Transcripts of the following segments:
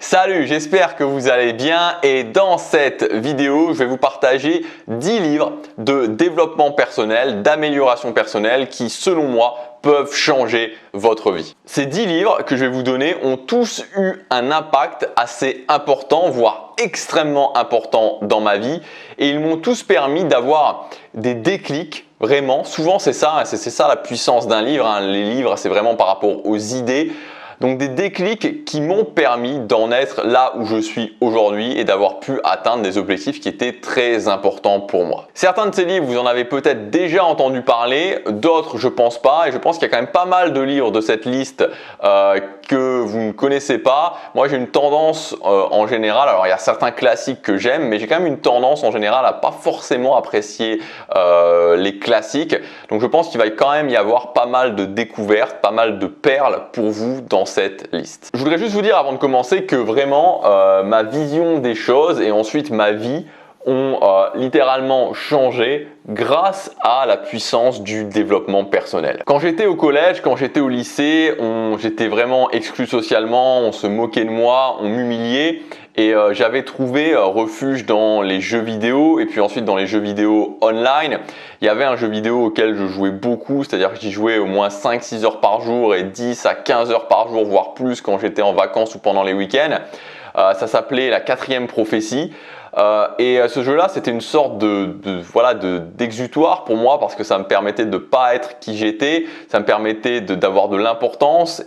Salut, j'espère que vous allez bien et dans cette vidéo, je vais vous partager 10 livres de développement personnel, d'amélioration personnelle qui, selon moi, peuvent changer votre vie. Ces 10 livres que je vais vous donner ont tous eu un impact assez important, voire extrêmement important dans ma vie et ils m'ont tous permis d'avoir des déclics. Vraiment, souvent c'est ça la puissance d'un livre. Les livres, c'est vraiment par rapport aux idées. Donc des déclics qui m'ont permis d'en être là où je suis aujourd'hui et d'avoir pu atteindre des objectifs qui étaient très importants pour moi. Certains de ces livres, vous en avez peut-être déjà entendu parler, d'autres je pense pas et je pense qu'il y a quand même pas mal de livres de cette liste que vous ne connaissez pas. Moi j'ai une tendance en général, alors il y a certains classiques que j'aime, mais j'ai quand même une tendance en général à pas forcément apprécier les classiques. Donc je pense qu'il va quand même y avoir pas mal de découvertes, pas mal de perles pour vous dans cette liste. Je voudrais juste vous dire avant de commencer que vraiment ma vision des choses et ensuite ma vie ont littéralement changé grâce à la puissance du développement personnel. Quand j'étais au collège, quand j'étais au lycée, j'étais vraiment exclu socialement, on se moquait de moi, on m'humiliait et j'avais trouvé refuge dans les jeux vidéo et puis ensuite dans les jeux vidéo online. Il y avait un jeu vidéo auquel je jouais beaucoup, c'est-à-dire que j'y jouais au moins 5-6 heures par jour et 10 à 15 heures par jour, voire plus quand j'étais en vacances ou pendant les week-ends. Ça s'appelait la 4e prophétie. Et ce jeu-là, c'était une sorte d'exutoire pour moi parce que ça me permettait de ne pas être qui j'étais, ça me permettait d'avoir de l'importance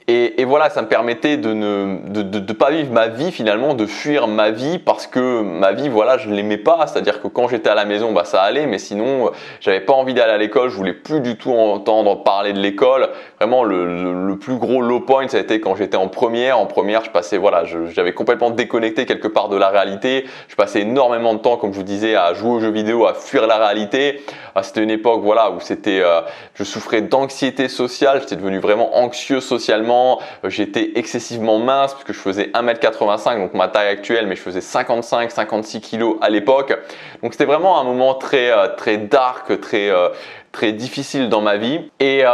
et voilà, ça me permettait de ne pas vivre ma vie finalement, de fuir ma vie parce que ma vie, voilà, je ne l'aimais pas. C'est-à-dire que quand j'étais à la maison, bah, ça allait, mais sinon, j'avais pas envie d'aller à l'école, je voulais plus du tout entendre parler de l'école. Vraiment, le plus gros low point, ça a été quand j'étais en première. En première, je passais, voilà, j'avais complètement déconnecté quelque part de la réalité. Je passais énormément de temps, comme je vous disais, à jouer aux jeux vidéo, à fuir la réalité. C'était une époque, voilà, où je souffrais d'anxiété sociale, j'étais devenu vraiment anxieux socialement. J'étais excessivement mince parce que je faisais 1m85, donc ma taille actuelle, mais je faisais 55-56 kg à l'époque. Donc c'était vraiment un moment très dark, très difficile dans ma vie. Et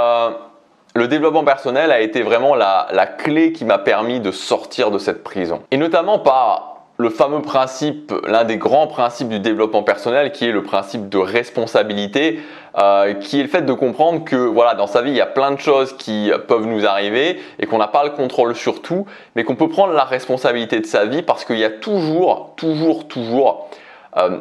le développement personnel a été vraiment la clé qui m'a permis de sortir de cette prison. Et notamment par le fameux principe, l'un des grands principes du développement personnel qui est le principe de responsabilité, qui est le fait de comprendre que voilà, dans sa vie, il y a plein de choses qui peuvent nous arriver et qu'on n'a pas le contrôle sur tout, mais qu'on peut prendre la responsabilité de sa vie parce qu'il y a toujours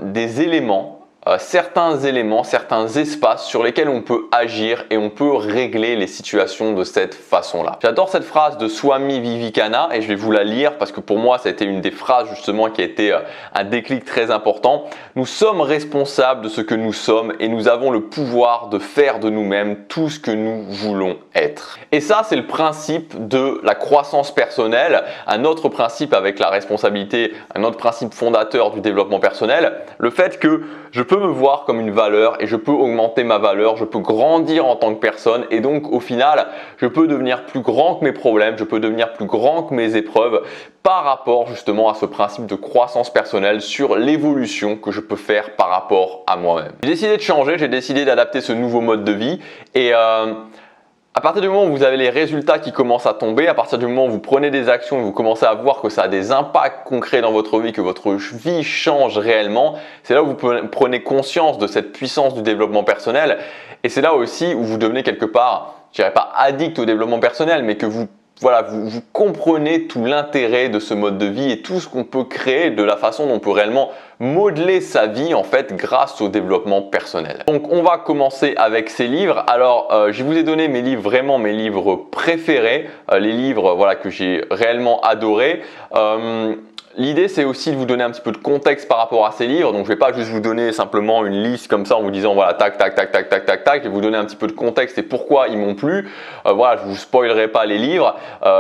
des éléments, certains espaces sur lesquels on peut agir et on peut régler les situations de cette façon-là. J'adore cette phrase de Swami Vivekananda et je vais vous la lire parce que pour moi, ça a été une des phrases justement qui a été un déclic très important. Nous sommes responsables de ce que nous sommes et nous avons le pouvoir de faire de nous-mêmes tout ce que nous voulons être. Et ça, c'est le principe de la croissance personnelle. Un autre principe avec la responsabilité, un autre principe fondateur du développement personnel, le fait que je peux me voir comme une valeur et je peux augmenter ma valeur, je peux grandir en tant que personne et donc au final, je peux devenir plus grand que mes problèmes, je peux devenir plus grand que mes épreuves par rapport justement à ce principe de croissance personnelle sur l'évolution que je peux faire par rapport à moi-même. J'ai décidé de changer, j'ai décidé d'adapter ce nouveau mode de vie et à partir du moment où vous avez les résultats qui commencent à tomber, à partir du moment où vous prenez des actions et vous commencez à voir que ça a des impacts concrets dans votre vie, que votre vie change réellement, c'est là où vous prenez conscience de cette puissance du développement personnel et c'est là aussi où vous devenez quelque part, je dirais pas addict au développement personnel, mais que vous comprenez tout l'intérêt de ce mode de vie et tout ce qu'on peut créer, de la façon dont on peut réellement modeler sa vie en fait grâce au développement personnel. Donc on va commencer avec ces livres. Alors je vous ai donné mes livres préférés, les livres que j'ai réellement adorés. L'idée, c'est aussi de vous donner un petit peu de contexte par rapport à ces livres. Donc, je ne vais pas juste vous donner simplement une liste comme ça en vous disant voilà, tac, tac, tac, tac, tac, tac, tac. Je vais vous donner un petit peu de contexte et pourquoi ils m'ont plu. Voilà, je ne vous spoilerai pas les livres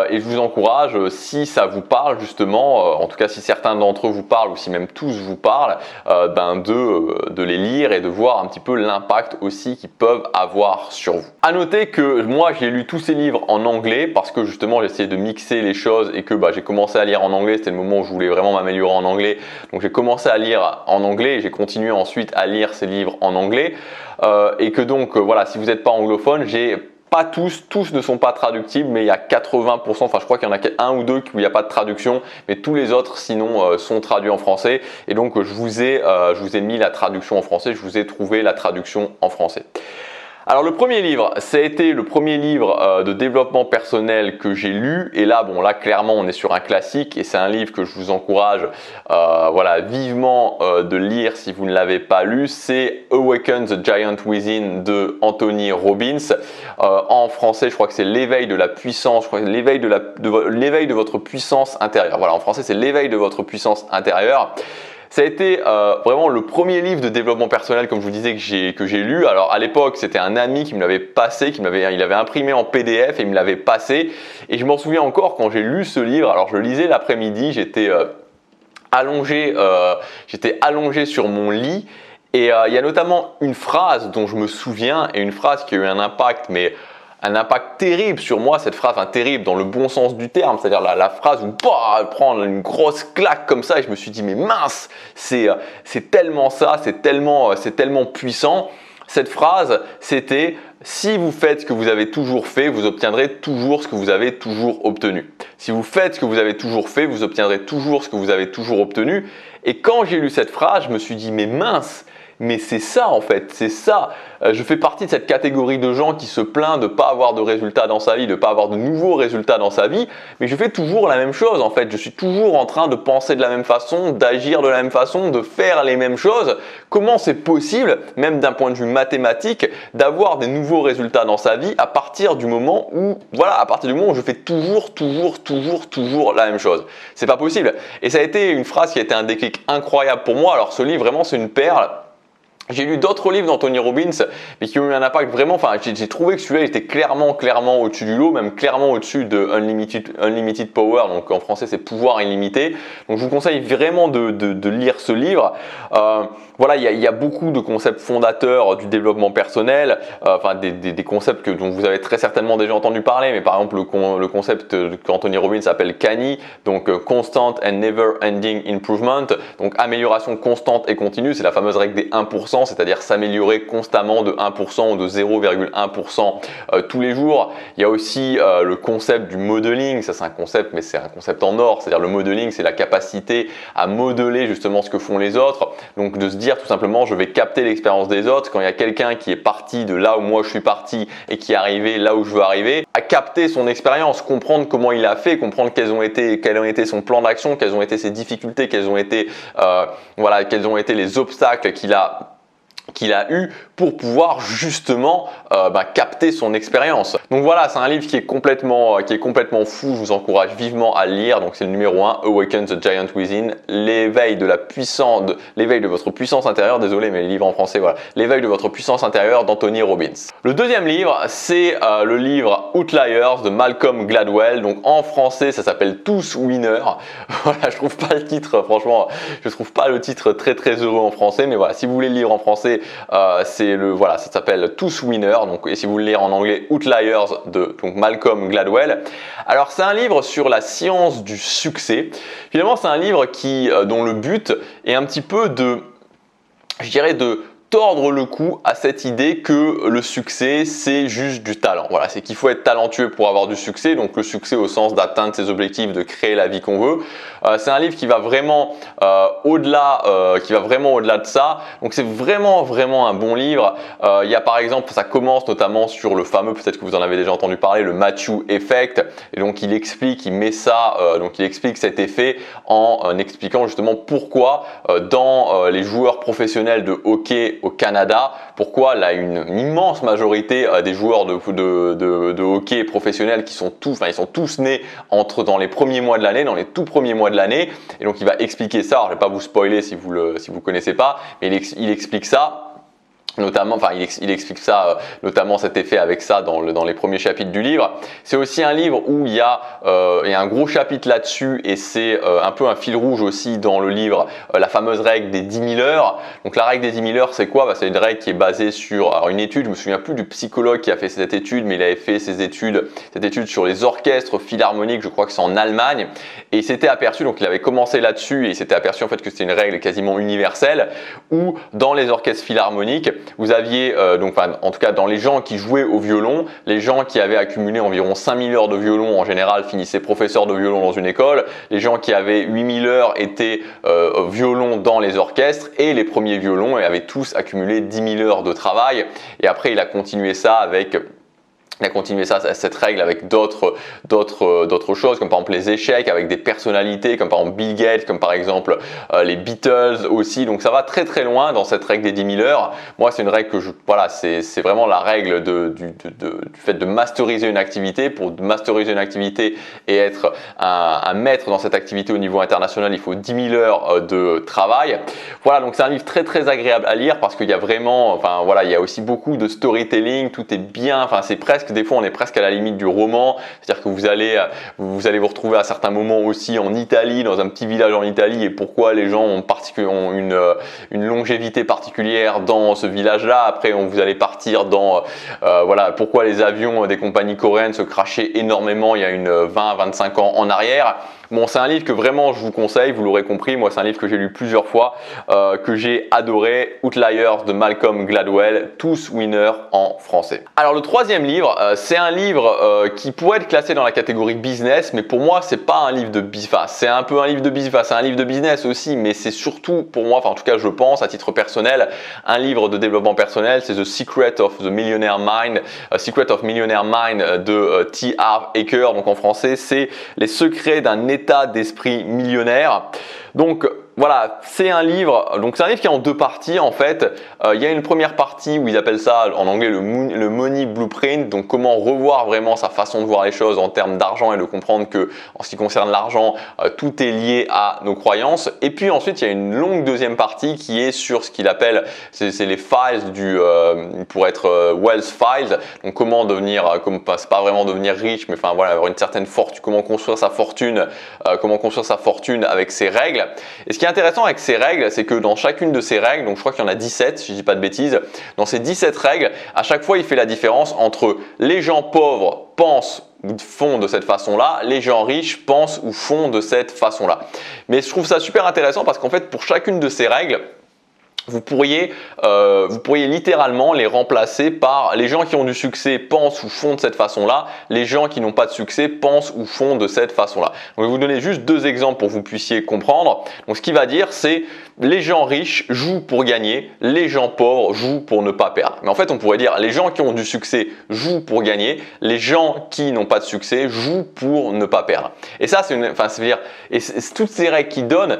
et je vous encourage, si ça vous parle justement, en tout cas si certains d'entre eux vous parlent ou si même tous vous parlent, de les lire et de voir un petit peu l'impact aussi qu'ils peuvent avoir sur vous. À noter que moi, j'ai lu tous ces livres en anglais parce que justement, j'ai essayé de mixer les choses et que j'ai commencé à lire en anglais. C'était le moment où je voulais vraiment m'améliorer en anglais, donc j'ai commencé à lire en anglais et j'ai continué ensuite à lire ces livres en anglais et que donc voilà, si vous n'êtes pas anglophone, j'ai Pas tous ne sont pas traductibles, mais il y a 80%, enfin je crois qu'il y en a un ou deux où il n'y a pas de traduction, mais tous les autres sinon sont traduits en français. Et donc je vous ai mis la traduction en français, je vous ai trouvé la traduction en français. Alors le premier livre, ça a été le premier livre de développement personnel que j'ai lu, et là bon là clairement on est sur un classique et c'est un livre que je vous encourage voilà vivement de lire si vous ne l'avez pas lu. C'est Awaken the Giant Within de Anthony Robbins. En français je crois que c'est l'éveil de la puissance, je crois que l'éveil de votre puissance intérieure. Voilà, en français c'est l'éveil de votre puissance intérieure. Ça a été vraiment le premier livre de développement personnel, comme je vous disais, que j'ai lu. Alors à l'époque, c'était un ami qui me l'avait passé, il avait imprimé en PDF et il me l'avait passé. Et je m'en souviens encore quand j'ai lu ce livre. Alors je le lisais l'après-midi, j'étais allongé sur mon lit. Et il y a notamment une phrase dont je me souviens, et une phrase qui a eu un impact, mais un impact terrible sur moi, cette phrase, terrible dans le bon sens du terme, c'est-à-dire la phrase où bah, prendre une grosse claque comme ça, et je me suis dit mais mince, c'est tellement ça, c'est tellement puissant. Cette phrase, c'était « Si vous faites ce que vous avez toujours fait, vous obtiendrez toujours ce que vous avez toujours obtenu. Si vous faites ce que vous avez toujours fait, vous obtiendrez toujours ce que vous avez toujours obtenu. » Et quand j'ai lu cette phrase, je me suis dit « Mais mince !» Mais c'est ça en fait, c'est ça. Je fais partie de cette catégorie de gens qui se plaint de ne pas avoir de résultats dans sa vie, de ne pas avoir de nouveaux résultats dans sa vie, mais je fais toujours la même chose en fait. Je suis toujours en train de penser de la même façon, d'agir de la même façon, de faire les mêmes choses. Comment c'est possible, même d'un point de vue mathématique, d'avoir des nouveaux résultats dans sa vie à partir du moment où, voilà, à partir du moment où je fais toujours la même chose. C'est pas possible. Et ça a été une phrase qui a été un déclic incroyable pour moi. Alors ce livre, vraiment, c'est une perle. J'ai lu d'autres livres d'Anthony Robbins, mais qui ont eu un impact vraiment, enfin j'ai trouvé que celui-là était clairement au-dessus du lot, même clairement au-dessus de Unlimited Power, donc en français c'est pouvoir illimité. Donc je vous conseille vraiment de lire ce livre. Voilà, il y a beaucoup de concepts fondateurs du développement personnel, enfin des concepts dont vous avez très certainement déjà entendu parler, mais par exemple le concept qu'Anthony Robbins appelle CANI, donc Constant and Never Ending Improvement, donc amélioration constante et continue, c'est la fameuse règle des 1%, c'est-à-dire s'améliorer constamment de 1% ou de 0,1% tous les jours. Il y a aussi le concept du modeling, ça c'est un concept, mais c'est un concept en or, c'est-à-dire le modeling, c'est la capacité à modeler justement ce que font les autres, donc de se dire tout simplement je vais capter l'expérience des autres. Quand il y a quelqu'un qui est parti de là où moi je suis parti et qui est arrivé là où je veux arriver, à capter son expérience, comprendre comment il a fait, comprendre quel ont été son plan d'action, quelles ont été ses difficultés, quels ont été les obstacles qu'il a eu pour pouvoir justement capter son expérience. Donc voilà, c'est un livre qui est complètement fou, je vous encourage vivement à le lire. Donc c'est le numéro 1, Awaken the Giant Within, l'éveil de votre puissance intérieure, désolé mais le livre en français, voilà, l'éveil de votre puissance intérieure d'Anthony Robbins. Le deuxième livre, c'est le livre Outliers de Malcolm Gladwell. Donc en français, ça s'appelle Tous Winners. Voilà, je trouve pas le titre, franchement, je trouve pas le titre très heureux en français, mais voilà, si vous voulez le lire en français, ça s'appelle Tous Winners, donc, et si vous le lire en anglais, Outliers de Malcolm Gladwell. Alors c'est un livre sur la science du succès. Finalement c'est un livre dont le but est un petit peu de tordre le cou à cette idée que le succès c'est juste du talent. Voilà, c'est qu'il faut être talentueux pour avoir du succès, donc le succès au sens d'atteindre ses objectifs, de créer la vie qu'on veut. C'est un livre qui va vraiment au-delà de ça. Donc c'est vraiment un bon livre. Il y a par exemple, ça commence notamment sur le fameux, peut-être que vous en avez déjà entendu parler, le Matthew Effect. Et donc il explique cet effet en expliquant justement pourquoi dans les joueurs professionnels de hockey au Canada, pourquoi là une immense majorité des joueurs de hockey professionnels ils sont tous nés dans les premiers mois de l'année, dans les tout premiers mois de l'année. Et donc il va expliquer ça. Alors, je ne vais pas vous spoiler si vous connaissez pas, mais il explique ça. Notamment, il explique ça, notamment cet effet avec ça dans les premiers chapitres du livre. C'est aussi un livre où il y a un gros chapitre là-dessus et c'est un peu un fil rouge aussi dans le livre, la fameuse règle des 10 000 heures. Donc la règle des 10 000 heures, c'est quoi? C'est une règle qui est basée sur une étude, je me souviens plus du psychologue qui a fait cette étude, mais il avait fait cette étude sur les orchestres philharmoniques, je crois que c'est en Allemagne, et il s'était aperçu, donc il avait commencé là-dessus et il s'était aperçu en fait que c'était une règle quasiment universelle, où dans les orchestres philharmoniques, vous aviez, en tout cas dans les gens qui jouaient au violon, les gens qui avaient accumulé environ 5000 heures de violon en général finissaient professeurs de violon dans une école, les gens qui avaient 8000 heures étaient violon dans les orchestres et les premiers violons avaient tous accumulé 10 000 heures de travail. Et après il a continué ça avec cette règle avec d'autres choses, comme par exemple les échecs, avec des personnalités, comme par exemple Bill Gates, comme par exemple les Beatles aussi. Donc ça va très très loin dans cette règle des 10 000 heures. Moi, c'est une règle que c'est vraiment la règle du fait de masteriser une activité. Pour masteriser une activité et être un maître dans cette activité au niveau international, il faut 10 000 heures de travail. Voilà, donc c'est un livre très très agréable à lire parce qu'il y a vraiment, il y a aussi beaucoup de storytelling, tout est bien, c'est presque, des fois on est presque à la limite du roman, c'est-à-dire que vous allez vous retrouver à certains moments aussi en Italie, dans un petit village en Italie, et pourquoi les gens ont une longévité particulière dans ce village-là. Après vous allez partir dans pourquoi les avions des compagnies coréennes se crashaient énormément il y a 20-25 ans en arrière. Bon, c'est un livre que vraiment je vous conseille, vous l'aurez compris, moi c'est un livre que j'ai lu plusieurs fois, que j'ai adoré, Outliers de Malcolm Gladwell, tous winners en français. Alors le troisième livre, c'est un livre qui pourrait être classé dans la catégorie business, mais pour moi c'est pas un livre de business, c'est un peu un livre de business, c'est un livre de business aussi, mais c'est surtout pour moi, en tout cas je pense à titre personnel, un livre de développement personnel, c'est The Secret of Millionaire Mind de T. Harv Eker, donc en français c'est les secrets d'un état d'esprit millionnaire. Donc voilà, c'est un livre qui est en deux parties en fait. Il y a une première partie où ils appellent ça en anglais le Money Blueprint, donc comment revoir vraiment sa façon de voir les choses en termes d'argent et de comprendre que en ce qui concerne l'argent, tout est lié à nos croyances. Et puis ensuite, il y a une longue deuxième partie qui est sur ce qu'il appelle, c'est les files pour être wealth files, donc comment devenir, c'est pas vraiment devenir riche, mais avoir une certaine fortune, comment construire sa fortune avec ses règles. Et ce qui est intéressant avec ces règles, c'est que dans chacune de ces règles, donc je crois qu'il y en a 17, si je dis pas de bêtises, dans ces 17 règles, à chaque fois il fait la différence entre les gens pauvres pensent ou font de cette façon-là, les gens riches pensent ou font de cette façon-là. Mais je trouve ça super intéressant parce qu'en fait pour chacune de ces règles, vous pourriez littéralement les remplacer par les gens qui ont du succès pensent ou font de cette façon-là, les gens qui n'ont pas de succès pensent ou font de cette façon-là. Donc, je vais vous donner juste deux exemples pour que vous puissiez comprendre. Donc, ce qu'il va dire, c'est les gens riches jouent pour gagner, les gens pauvres jouent pour ne pas perdre. Mais en fait, on pourrait dire les gens qui ont du succès jouent pour gagner, les gens qui n'ont pas de succès jouent pour ne pas perdre. Et ça, toutes ces règles qu'il donne,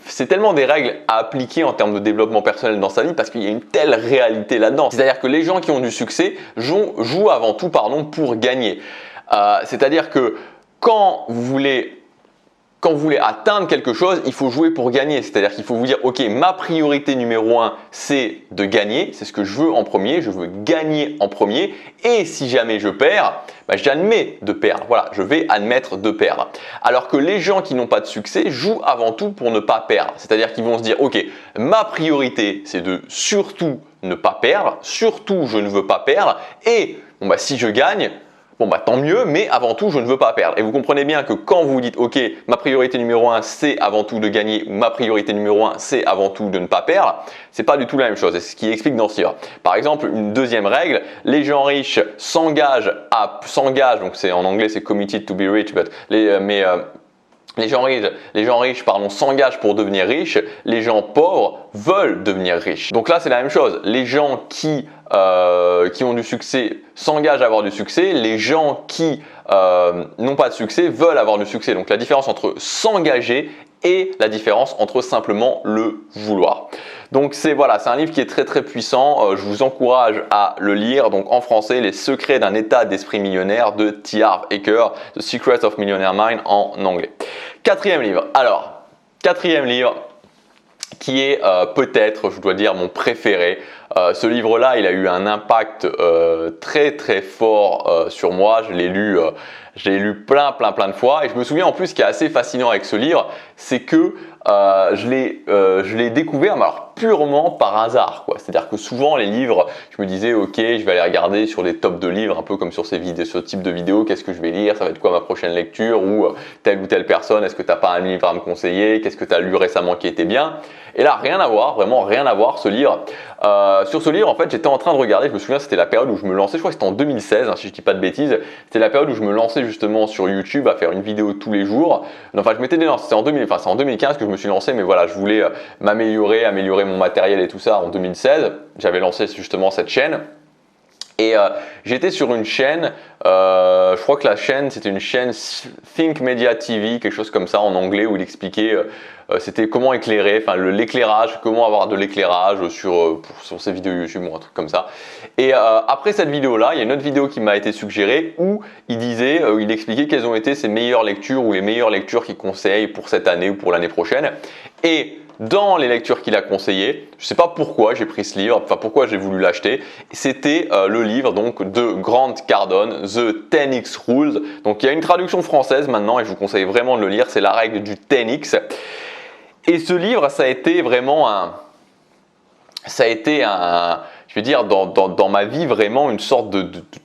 c'est tellement des règles à appliquer en termes de développement personnel dans sa vie parce qu'il y a une telle réalité là-dedans. C'est-à-dire que les gens qui ont du succès jouent avant tout pour gagner. C'est-à-dire que quand vous voulez atteindre quelque chose, il faut jouer pour gagner. C'est-à-dire qu'il faut vous dire, ok, ma priorité numéro 1, c'est de gagner. C'est ce que je veux en premier. Je veux gagner en premier. Et si jamais je perds, j'admets de perdre. Voilà, je vais admettre de perdre. Alors que les gens qui n'ont pas de succès jouent avant tout pour ne pas perdre. C'est-à-dire qu'ils vont se dire, ok, ma priorité, c'est de surtout ne pas perdre. Surtout, je ne veux pas perdre. Et si je gagne, tant mieux, mais avant tout, je ne veux pas perdre. Et vous comprenez bien que quand vous dites, ok, ma priorité numéro 1, c'est avant tout de gagner, ou ma priorité numéro 1, c'est avant tout de ne pas perdre, c'est pas du tout la même chose. C'est ce qui explique dans ce livre. Par exemple, une deuxième règle, les gens riches s'engagent, donc c'est en anglais, c'est committed to be rich, les gens riches s'engagent pour devenir riches, les gens pauvres veulent devenir riches. Donc là, c'est la même chose. Les gens qui ont du succès s'engagent à avoir du succès, les gens qui n'ont pas de succès veulent avoir du succès. Donc la différence entre s'engager et la différence entre simplement le vouloir. Donc c'est un livre qui est très très puissant, je vous encourage à le lire. Donc en français, Les secrets d'un état d'esprit millionnaire de T. Harv Eker, The Secret of Millionaire Mind en anglais. Quatrième livre, qui est peut-être, je dois dire, mon préféré. Ce livre-là, il a eu un impact très très fort sur moi. Je l'ai lu Je l'ai lu plein de fois et je me souviens en plus, ce qui est assez fascinant avec ce livre, c'est que je l'ai découvert, mais alors purement par hasard, quoi. C'est-à-dire que souvent les livres, je me disais ok, je vais aller regarder sur des tops de livres, un peu comme sur ce type de vidéos, qu'est-ce que je vais lire, ça va être quoi ma prochaine lecture, ou telle ou telle personne, est-ce que tu n'as pas un livre à me conseiller, qu'est-ce que tu as lu récemment qui était bien. Et là, rien à voir, vraiment rien à voir ce livre. Sur ce livre, en fait, j'étais en train de regarder, je me souviens, c'était la période où je me lançais, je crois que c'était en 2016, hein, si je dis pas de bêtises, c'était la période où je me lançais justement sur YouTube à faire une vidéo tous les jours. Enfin, je m'étais dit, non, c'est en 2015 que je me suis lancé, mais voilà, je voulais m'améliorer, améliorer mon matériel et tout ça en 2016. J'avais lancé justement cette chaîne. Et j'étais sur une chaîne, je crois que la chaîne c'était une chaîne Think Media TV, quelque chose comme ça en anglais, où il expliquait c'était comment éclairer, enfin l'éclairage, comment avoir de l'éclairage sur ses vidéos YouTube ou un truc comme ça. Et après cette vidéo là, il y a une autre vidéo qui m'a été suggérée où il disait, il expliquait quelles ont été ses meilleures lectures ou les meilleures lectures qu'il conseille pour cette année ou pour l'année prochaine. Et dans les lectures qu'il a conseillées, je ne sais pas pourquoi j'ai pris ce livre, enfin pourquoi j'ai voulu l'acheter, c'était le livre donc de Grant Cardone, The 10X Rules. Donc il y a une traduction française maintenant et je vous conseille vraiment de le lire, c'est la règle du 10X. Et ce livre, ça a été vraiment je veux dire, dans ma vie, vraiment une sorte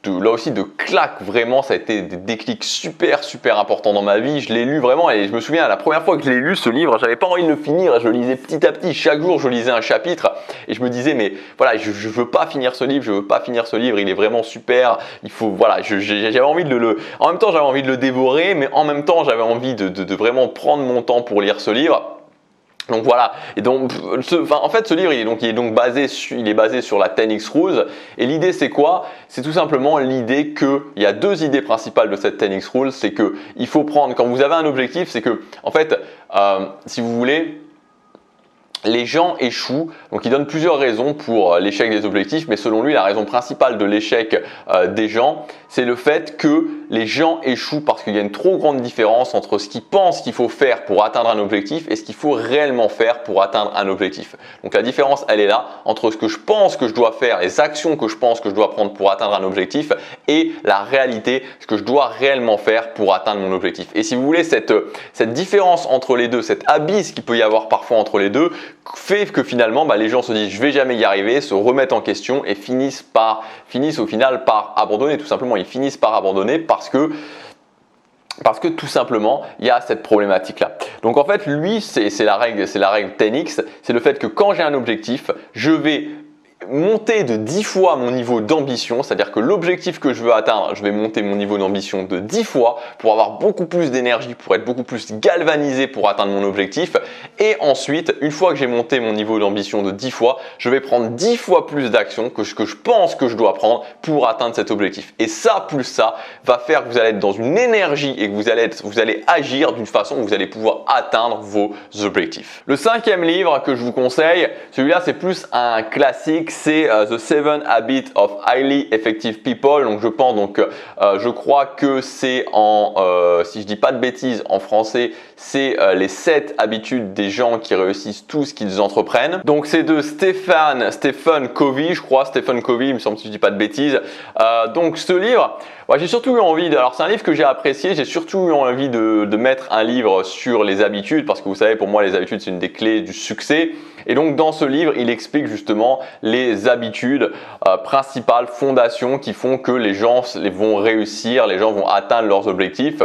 là aussi de claque, vraiment, ça a été des déclics super importants dans ma vie. Je l'ai lu vraiment et je me souviens, la première fois que je l'ai lu, ce livre, j'avais pas envie de le finir, je le lisais petit à petit, chaque jour je lisais un chapitre et je me disais, mais voilà, je veux pas finir ce livre, il est vraiment super, il faut, voilà, j'avais envie en même temps j'avais envie de le dévorer, mais en même temps j'avais envie de vraiment prendre mon temps pour lire ce livre. Donc voilà, et donc en fait ce livre il est basé sur la 10X Rules et l'idée c'est quoi? C'est tout simplement l'idée qu'il y a deux idées principales de cette 10X Rules, c'est que il faut prendre, quand vous avez un objectif, c'est que en fait si vous voulez, les gens échouent, donc il donne plusieurs raisons pour l'échec des objectifs, mais selon lui la raison principale de l'échec des gens, c'est le fait que les gens échouent parce qu'il y a une trop grande différence entre ce qu'ils pensent qu'il faut faire pour atteindre un objectif et ce qu'il faut réellement faire pour atteindre un objectif. Donc la différence elle est là, entre ce que je pense que je dois faire, les actions que je pense que je dois prendre pour atteindre un objectif et la réalité, ce que je dois réellement faire pour atteindre mon objectif. Et si vous voulez, cette différence entre les deux, cet abysse qu'il peut y avoir parfois entre les deux, fait que finalement les gens se disent je vais jamais y arriver, se remettent en question et finissent au final par abandonner. Tout simplement, ils finissent par abandonner parce que tout simplement il y a cette problématique là. Donc en fait lui c'est la règle 10X, c'est le fait que quand j'ai un objectif, je vais monter de 10 fois mon niveau d'ambition, c'est-à-dire que l'objectif que je veux atteindre, je vais monter mon niveau d'ambition de 10 fois pour avoir beaucoup plus d'énergie, pour être beaucoup plus galvanisé pour atteindre mon objectif. Et ensuite, une fois que j'ai monté mon niveau d'ambition de 10 fois, je vais prendre 10 fois plus d'actions que je pense que je dois prendre pour atteindre cet objectif. Et ça, plus ça, va faire que vous allez être dans une énergie et que vous allez agir d'une façon où vous allez pouvoir atteindre vos objectifs. Le cinquième livre que je vous conseille, celui-là c'est plus un classique, c'est The 7 Habits of Highly Effective People. Donc je crois que c'est si je dis pas de bêtises, en français, c'est les 7 habitudes des gens qui réussissent tout ce qu'ils entreprennent. Donc c'est de Stephen Covey, je crois, Stephen Covey, il me semble, si je dis pas de bêtises. Donc ce livre, j'ai surtout eu envie alors c'est un livre que j'ai apprécié, j'ai surtout eu envie de mettre un livre sur les habitudes parce que vous savez, pour moi les habitudes c'est une des clés du succès. Et donc dans ce livre, il explique justement les habitudes principales, fondations qui font que les gens vont réussir, les gens vont atteindre leurs objectifs.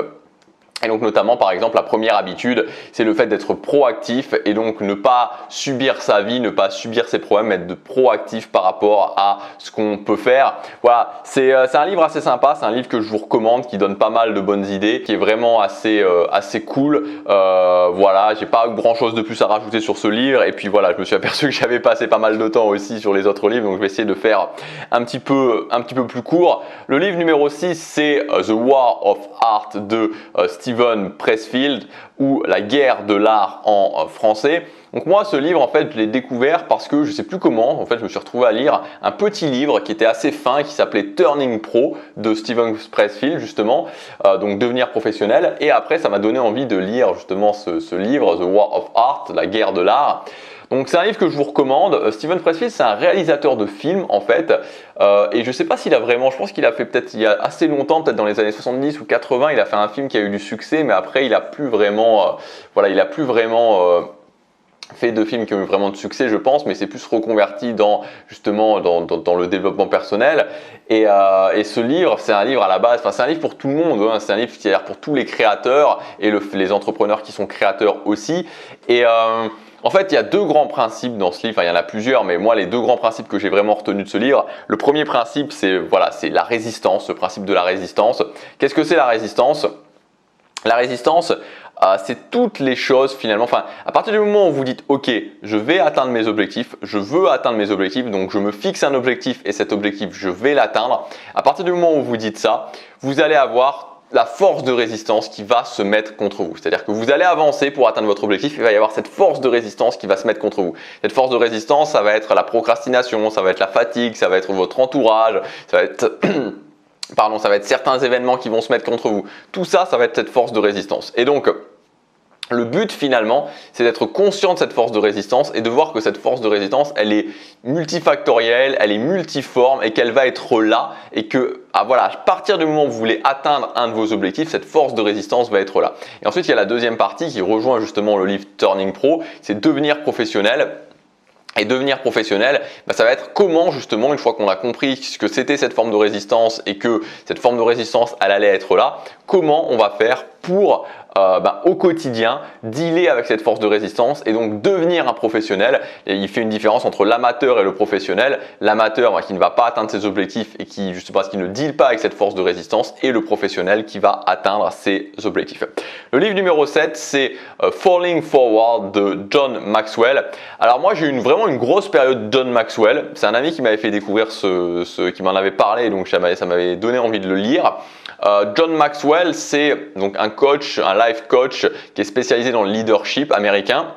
Et donc notamment par exemple la première habitude, c'est le fait d'être proactif et donc ne pas subir sa vie, ne pas subir ses problèmes, être proactif par rapport à ce qu'on peut faire. Voilà, c'est un livre assez sympa, c'est un livre que je vous recommande, qui donne pas mal de bonnes idées, qui est vraiment assez cool. Voilà, j'ai pas grand chose de plus à rajouter sur ce livre et puis voilà, je me suis aperçu que j'avais passé pas mal de temps aussi sur les autres livres, donc je vais essayer de faire un petit peu plus court. Le livre numéro 6, c'est The War of Art de Steven Pressfield, ou La guerre de l'art en français. Donc moi ce livre en fait je l'ai découvert parce que je sais plus comment, en fait je me suis retrouvé à lire un petit livre qui était assez fin qui s'appelait Turning Pro de Steven Pressfield justement, donc devenir professionnel, et après ça m'a donné envie de lire justement ce livre The War of Art, La guerre de l'art. Donc c'est un livre que je vous recommande. Steven Pressfield, c'est un réalisateur de films en fait, et je ne sais pas s'il a vraiment, je pense qu'il a fait peut-être il y a assez longtemps, peut-être dans les années 70 ou 80, il a fait un film qui a eu du succès, mais après il a plus vraiment, fait de films qui ont eu vraiment de succès, je pense, mais c'est plus reconverti dans justement dans le développement personnel. Et ce livre, c'est un livre à la base, enfin c'est un livre pour tout le monde, hein, c'est un livre qui est pour tous les créateurs et les entrepreneurs qui sont créateurs aussi. Et en fait, il y a deux grands principes dans ce livre, enfin, il y en a plusieurs, mais moi les deux grands principes que j'ai vraiment retenus de ce livre, le premier principe c'est la résistance, le principe de la résistance. Qu'est-ce que c'est la résistance? La résistance, c'est toutes les choses finalement, enfin à partir du moment où vous dites ok, je vais atteindre mes objectifs, je veux atteindre mes objectifs, donc je me fixe un objectif et cet objectif je vais l'atteindre. À partir du moment où vous dites ça, vous allez avoir la force de résistance qui va se mettre contre vous. C'est-à-dire que vous allez avancer pour atteindre votre objectif, il va y avoir cette force de résistance qui va se mettre contre vous. Cette force de résistance, ça va être la procrastination, ça va être la fatigue, ça va être votre entourage, ça va être pardon, ça va être certains événements qui vont se mettre contre vous. Tout ça, ça va être cette force de résistance. Et donc, le but finalement, c'est d'être conscient de cette force de résistance et de voir que cette force de résistance, elle est multifactorielle, elle est multiforme et qu'elle va être là et que à partir du moment où vous voulez atteindre un de vos objectifs, cette force de résistance va être là. Et ensuite, il y a la deuxième partie qui rejoint justement le livre Turning Pro, c'est devenir professionnel. Et devenir professionnel, ça va être comment justement, une fois qu'on a compris ce que c'était cette forme de résistance et que cette forme de résistance, elle allait être là, comment on va faire pour au quotidien dealer avec cette force de résistance et donc devenir un professionnel. Et il fait une différence entre l'amateur et le professionnel. L'amateur qui ne va pas atteindre ses objectifs et qui justement parce qu'il ne deal pas avec cette force de résistance, et le professionnel qui va atteindre ses objectifs. Le livre numéro 7, c'est Falling Forward de John Maxwell. Alors moi j'ai eu vraiment une grosse période de John Maxwell. C'est un ami qui m'avait fait découvrir qui m'en avait parlé, donc ça m'avait donné envie de le lire. John Maxwell, c'est donc un coach, un life coach qui est spécialisé dans le leadership américain.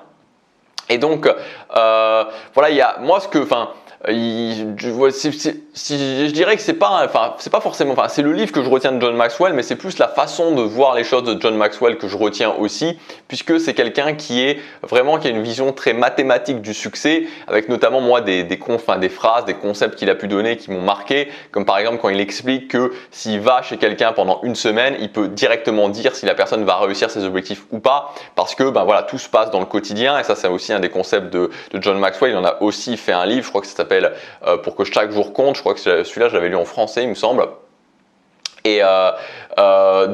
Et donc, il y a moi je dirais que c'est pas forcément, c'est le livre que je retiens de John Maxwell, mais c'est plus la façon de voir les choses de John Maxwell que je retiens aussi, puisque c'est quelqu'un qui a une vision très mathématique du succès, avec notamment moi des phrases, des concepts qu'il a pu donner qui m'ont marqué, comme par exemple quand il explique que s'il va chez quelqu'un pendant une semaine, il peut directement dire si la personne va réussir ses objectifs ou pas, parce que tout se passe dans le quotidien, et ça c'est aussi un des concepts de John Maxwell. Il en a aussi fait un livre, je crois que ça s'appelle Pour que chaque jour compte. Je crois que celui-là je l'avais lu en français il me semble. Et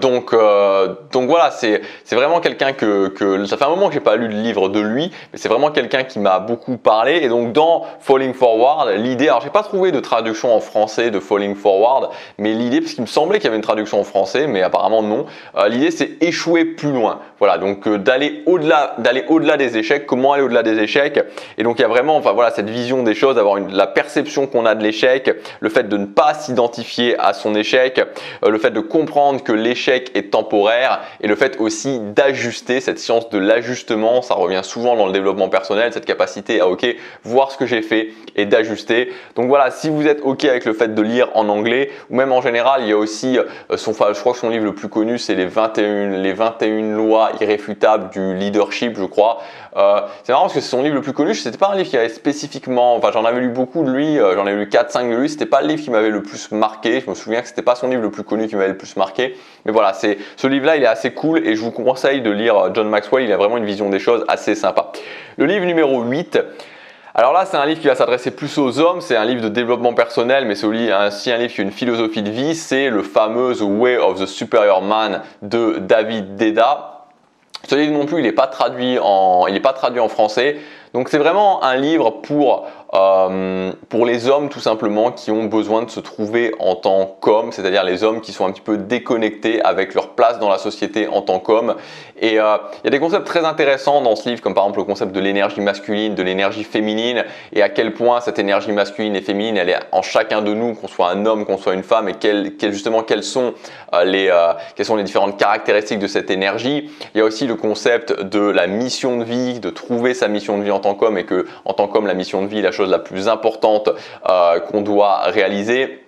donc voilà, c'est vraiment quelqu'un que ça fait un moment que j'ai pas lu de livre de lui, mais c'est vraiment quelqu'un qui m'a beaucoup parlé. Et donc dans Falling Forward, l'idée, alors j'ai pas trouvé de traduction en français de Falling Forward, mais l'idée, parce qu'il me semblait qu'il y avait une traduction en français, mais apparemment non, l'idée c'est échouer plus loin. Voilà, donc d'aller au-delà des échecs. Comment aller au-delà des échecs? Et donc il y a vraiment cette vision des choses, d'avoir la perception qu'on a de l'échec, le fait de ne pas s'identifier à son échec, le fait de comprendre que l'échec est temporaire, et le fait aussi d'ajuster, cette science de l'ajustement. Ça revient souvent dans le développement personnel, cette capacité à voir ce que j'ai fait et d'ajuster. Donc voilà, si vous êtes avec le fait de lire en anglais, ou même en général, il y a aussi je crois que son livre le plus connu, c'est les 21 lois irréfutables du leadership, je crois. C'est marrant parce que c'est son livre le plus connu. C'était pas un livre qui avait spécifiquement, j'en avais lu beaucoup de lui, j'en ai lu 4-5 de lui, c'était pas le livre qui m'avait le plus marqué. Je me souviens que c'était pas son livre le plus connu qui m'avait le plus marqué, mais voilà, ce livre-là, il est assez cool et je vous conseille de lire John Maxwell. Il a vraiment une vision des choses assez sympa. Le livre numéro 8, alors là, c'est un livre qui va s'adresser plus aux hommes, c'est un livre de développement personnel, mais c'est aussi un livre qui a une philosophie de vie, c'est le fameux The Way of the Superior Man de David Deida. Ce livre non plus, il n'est pas traduit en français, donc c'est vraiment un livre pour les hommes tout simplement qui ont besoin de se trouver en tant qu'hommes, c'est-à-dire les hommes qui sont un petit peu déconnectés avec leur place dans la société en tant qu'hommes. Et il y a des concepts très intéressants dans ce livre, comme par exemple le concept de l'énergie masculine, de l'énergie féminine, et à quel point cette énergie masculine et féminine, elle est en chacun de nous, qu'on soit un homme, qu'on soit une femme, et quelles sont les différentes caractéristiques de cette énergie. Il y a aussi le concept de la mission de vie, de trouver sa mission de vie en tant qu'homme, et que en tant qu'homme, la mission de vie est la chose la plus importante qu'on doit réaliser.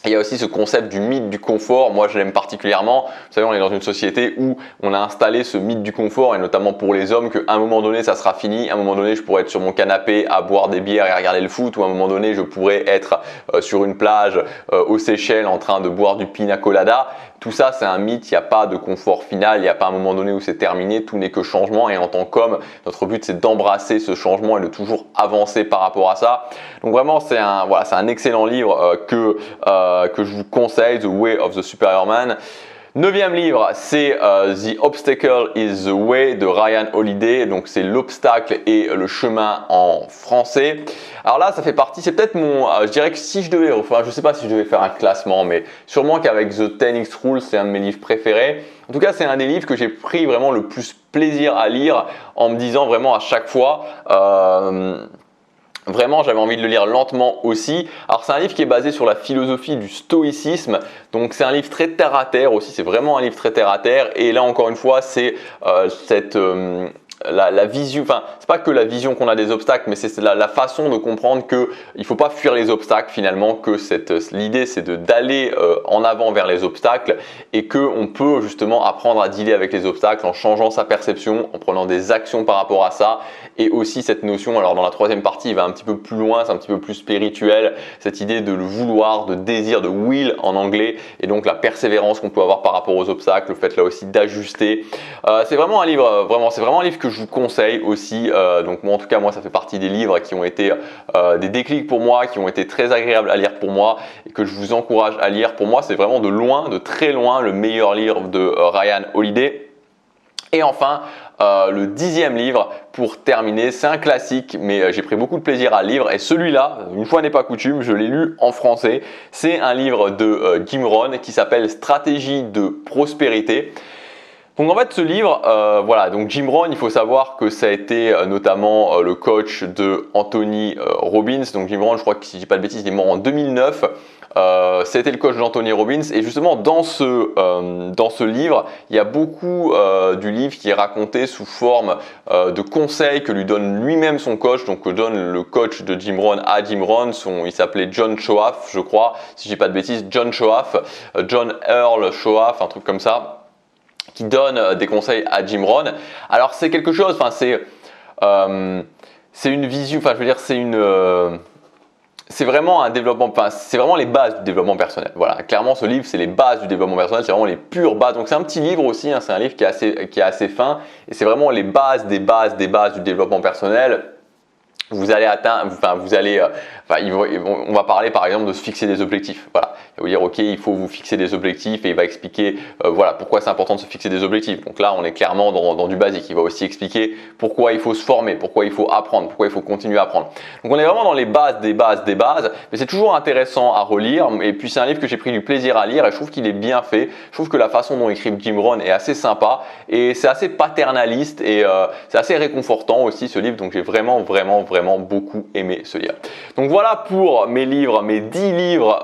Il y a aussi ce concept du mythe du confort. Moi, je l'aime particulièrement. Vous savez, on est dans une société où on a installé ce mythe du confort, et notamment pour les hommes, qu'à un moment donné, ça sera fini. À un moment donné, je pourrais être sur mon canapé à boire des bières et à regarder le foot, ou à un moment donné, je pourrais être sur une plage aux Seychelles en train de boire du pina colada. Tout ça, c'est un mythe. Il n'y a pas de confort final. Il n'y a pas un moment donné où c'est terminé. Tout n'est que changement. Et en tant qu'homme, notre but, c'est d'embrasser ce changement et de toujours avancer par rapport à ça. Donc vraiment, c'est un excellent livre que je vous conseille, The Way of the Superior Man. Neuvième livre, c'est The Obstacle is the Way de Ryan Holiday. Donc c'est l'obstacle et le chemin en français. Alors là, ça fait partie, c'est peut-être mon, je dirais que si je devais, enfin je sais pas si je devais faire un classement, mais sûrement qu'avec The 10X Rule, c'est un de mes livres préférés. En tout cas, c'est un des livres que j'ai pris vraiment le plus plaisir à lire en me disant vraiment à chaque fois… Vraiment, j'avais envie de le lire lentement aussi. Alors, c'est un livre qui est basé sur la philosophie du stoïcisme. Donc, c'est un livre très terre à terre aussi. C'est vraiment un livre très terre à terre. Et là, encore une fois, c'est la vision, enfin, c'est pas que la vision qu'on a des obstacles, mais c'est la façon de comprendre que il faut pas fuir les obstacles finalement, que l'idée c'est d'aller en avant vers les obstacles et que on peut justement apprendre à dealer avec les obstacles en changeant sa perception, en prenant des actions par rapport à ça, et aussi cette notion, alors dans la troisième partie, il va un petit peu plus loin, c'est un petit peu plus spirituel, cette idée de le vouloir, de désir, de will en anglais, et donc la persévérance qu'on peut avoir par rapport aux obstacles, le fait là aussi d'ajuster. C'est vraiment un livre, c'est vraiment un livre que je vous conseille aussi. Donc moi, en tout cas, moi, ça fait partie des livres qui ont été des déclics pour moi, qui ont été très agréables à lire pour moi et que je vous encourage à lire. Pour moi, c'est vraiment de loin, de très loin, le meilleur livre de Ryan Holiday. Et enfin, le 10e livre pour terminer, c'est un classique, mais j'ai pris beaucoup de plaisir à le lire. Et celui-là, une fois n'est pas coutume, je l'ai lu en français. C'est un livre de Jim Rohn qui s'appelle Stratégie de prospérité. Donc en fait ce livre, donc Jim Rohn, il faut savoir que ça a été notamment le coach de Anthony Robbins. Donc Jim Rohn, je crois que si je dis pas de bêtises, il est mort en 2009. C'était le coach d'Anthony Robbins et justement dans ce livre, il y a beaucoup du livre qui est raconté sous forme de conseils que lui donne lui-même son coach, donc que donne le coach de Jim Rohn à Jim Rohn. Il s'appelait John Shoaf, je crois, si je dis pas de bêtises, John Shoaf, John Earl Shoaf, un truc comme ça, qui donne des conseils à Jim Rohn. Alors c'est quelque chose, c'est une vision, je veux dire c'est vraiment un développement, c'est vraiment les bases du développement personnel. Voilà, clairement ce livre c'est les bases du développement personnel, c'est vraiment les pures bases. Donc c'est un petit livre aussi, c'est un livre qui est assez fin et c'est vraiment les bases des bases du développement personnel. Vous allez atteindre, on va parler par exemple de se fixer des objectifs. Voilà, il va vous dire ok, il faut vous fixer des objectifs et il va expliquer pourquoi c'est important de se fixer des objectifs. Donc là, on est clairement dans du basique. Il va aussi expliquer pourquoi il faut se former, pourquoi il faut apprendre, pourquoi il faut continuer à apprendre. Donc on est vraiment dans les bases des bases, mais c'est toujours intéressant à relire. Et puis c'est un livre que j'ai pris du plaisir à lire et je trouve qu'il est bien fait. Je trouve que la façon dont écrit Jim Rohn est assez sympa et c'est assez paternaliste et c'est assez réconfortant aussi ce livre. Donc j'ai vraiment beaucoup aimé ce livre. Donc voilà pour mes 10 livres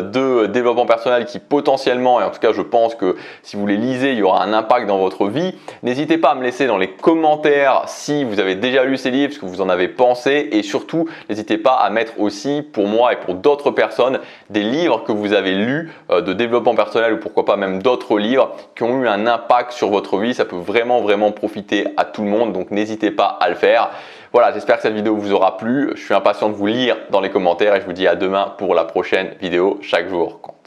de développement personnel qui potentiellement, et en tout cas je pense que si vous les lisez, il y aura un impact dans votre vie. N'hésitez pas à me laisser dans les commentaires si vous avez déjà lu ces livres, ce que vous en avez pensé, et surtout n'hésitez pas à mettre aussi pour moi et pour d'autres personnes des livres que vous avez lus de développement personnel ou pourquoi pas même d'autres livres qui ont eu un impact sur votre vie. Ça peut vraiment profiter à tout le monde, donc n'hésitez pas à le faire. Voilà, j'espère que cette vidéo vous aura plu. Je suis impatient de vous lire dans les commentaires et je vous dis à demain pour la prochaine vidéo. Chaque jour compte.